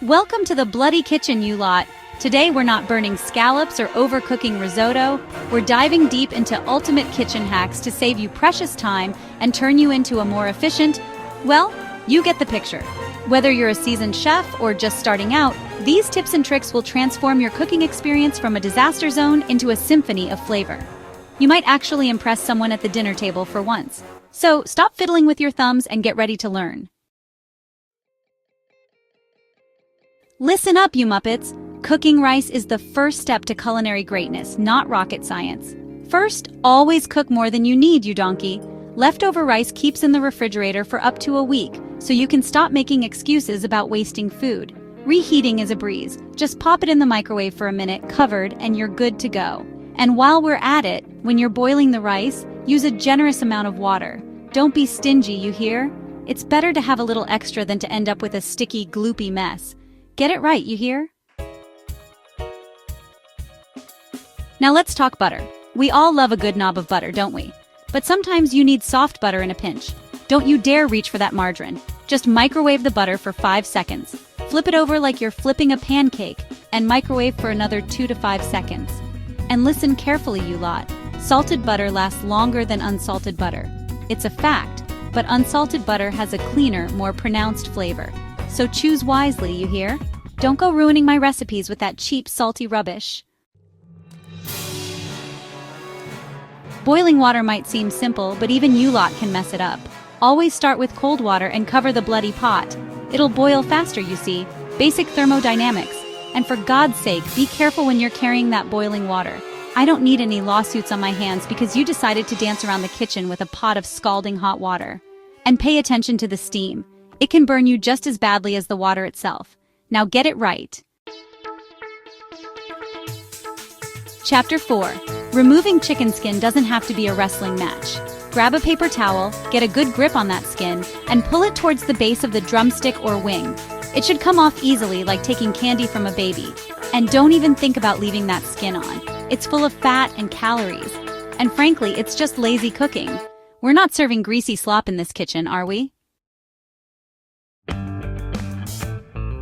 Welcome to the bloody kitchen, you lot. Today we're not burning scallops or overcooking risotto. We're diving deep into ultimate kitchen hacks to save you precious time and turn you into a more efficient, well, you get the picture. Whether you're a seasoned chef or just starting out, these tips and tricks will transform your cooking experience from a disaster zone into a symphony of flavor. You might actually impress someone at the dinner table for once. So stop fiddling with your thumbs and get ready to learn. Listen up, you Muppets! Cooking rice is the first step to culinary greatness, not rocket science. First, always cook more than you need, you donkey. Leftover rice keeps in the refrigerator for up to a week, so you can stop making excuses about wasting food. Reheating is a breeze. Just pop it in the microwave for a minute, covered, and you're good to go. And while we're at it, when you're boiling the rice, use a generous amount of water. Don't be stingy, you hear? It's better to have a little extra than to end up with a sticky, gloopy mess. Get it right, you hear? Now let's talk butter. We all love a good knob of butter, don't we? But sometimes you need soft butter in a pinch. Don't you dare reach for that margarine. Just microwave the butter for 5 seconds. Flip it over like you're flipping a pancake, and microwave for another 2 to 5 seconds. And listen carefully, you lot. Salted butter lasts longer than unsalted butter. It's a fact, but unsalted butter has a cleaner, more pronounced flavor. So choose wisely, you hear? Don't go ruining my recipes with that cheap, salty rubbish. Boiling water might seem simple, but even you lot can mess it up. Always start with cold water and cover the bloody pot. It'll boil faster, you see. Basic thermodynamics. And for God's sake, be careful when you're carrying that boiling water. I don't need any lawsuits on my hands because you decided to dance around the kitchen with a pot of scalding hot water. And pay attention to the steam. It can burn you just as badly as the water itself. Now get it right. Chapter 4. Removing chicken skin doesn't have to be a wrestling match. Grab a paper towel, get a good grip on that skin, and pull it towards the base of the drumstick or wing. It should come off easily, like taking candy from a baby. And don't even think about leaving that skin on. It's full of fat and calories. And frankly, it's just lazy cooking. We're not serving greasy slop in this kitchen, are we?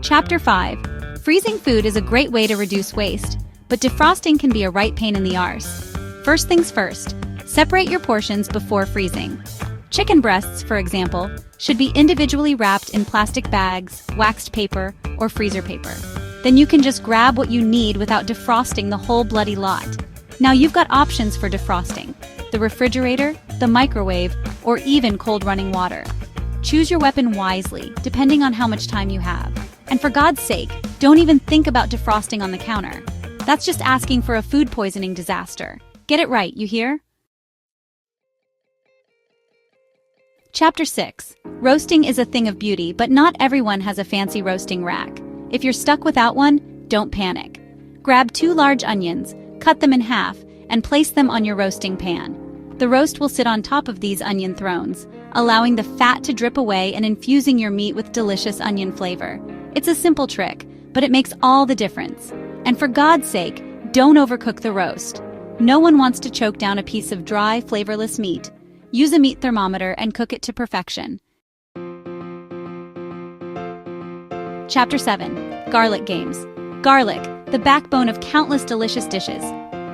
Chapter 5. Freezing food is a great way to reduce waste, but defrosting can be a right pain in the arse. First things first, separate your portions before freezing. Chicken breasts, for example, should be individually wrapped in plastic bags, waxed paper, or freezer paper. Then you can just grab what you need without defrosting the whole bloody lot. Now you've got options for defrosting: the refrigerator, the microwave, or even cold running water. Choose your weapon wisely, depending on how much time you have. And for God's sake, don't even think about defrosting on the counter. That's just asking for a food poisoning disaster. Get it right, you hear? Chapter 6. Roasting is a thing of beauty, but not everyone has a fancy roasting rack. If you're stuck without one, don't panic. Grab 2 large onions, cut them in half, and place them on your roasting pan. The roast will sit on top of these onion thrones, allowing the fat to drip away and infusing your meat with delicious onion flavor. It's a simple trick, but it makes all the difference. And for God's sake, don't overcook the roast. No one wants to choke down a piece of dry, flavorless meat. Use a meat thermometer and cook it to perfection. Chapter 7. Garlic games. Garlic, the backbone of countless delicious dishes.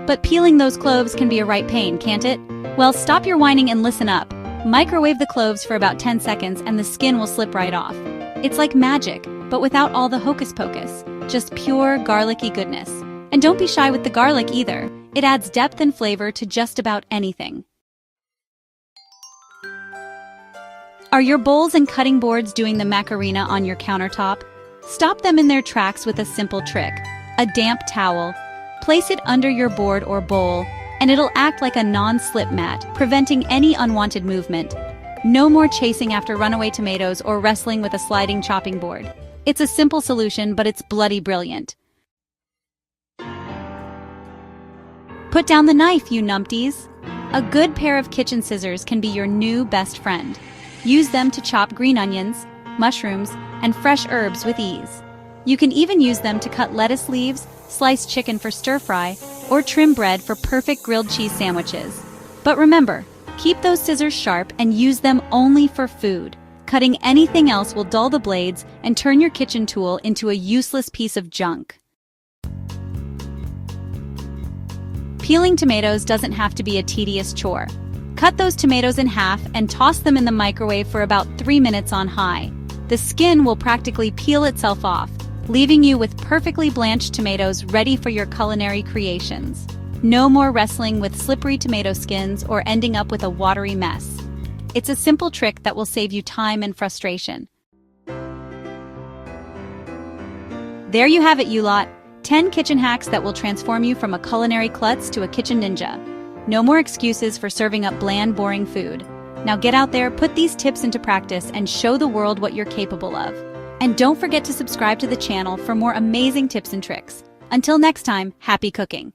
But peeling those cloves can be a right pain, can't it? Well, stop your whining and listen up. Microwave the cloves for about 10 seconds and the skin will slip right off. It's like magic, but without all the hocus pocus. Just pure garlicky goodness. And don't be shy with the garlic either. It adds depth and flavor to just about anything. Are your bowls and cutting boards doing the Macarena on your countertop? Stop them in their tracks with a simple trick. A damp towel. Place it under your board or bowl, and it'll act like a non-slip mat, preventing any unwanted movement. No more chasing after runaway tomatoes or wrestling with a sliding chopping board. It's a simple solution, but it's bloody brilliant. Put down the knife, you numpties. A good pair of kitchen scissors can be your new best friend. Use them to chop green onions, mushrooms, and fresh herbs with ease. You can even use them to cut lettuce leaves, slice chicken for stir-fry, or trim bread for perfect grilled cheese sandwiches. But remember, keep those scissors sharp and use them only for food. Cutting anything else will dull the blades and turn your kitchen tool into a useless piece of junk. Peeling tomatoes doesn't have to be a tedious chore. Cut those tomatoes in half and toss them in the microwave for about 3 minutes on high. The skin will practically peel itself off, leaving you with perfectly blanched tomatoes ready for your culinary creations. No more wrestling with slippery tomato skins or ending up with a watery mess. It's a simple trick that will save you time and frustration. There you have it, you lot. 10 kitchen hacks that will transform you from a culinary klutz to a kitchen ninja. No more excuses for serving up bland, boring food. Now get out there, put these tips into practice, and show the world what you're capable of. And don't forget to subscribe to the channel for more amazing tips and tricks. Until next time, happy cooking!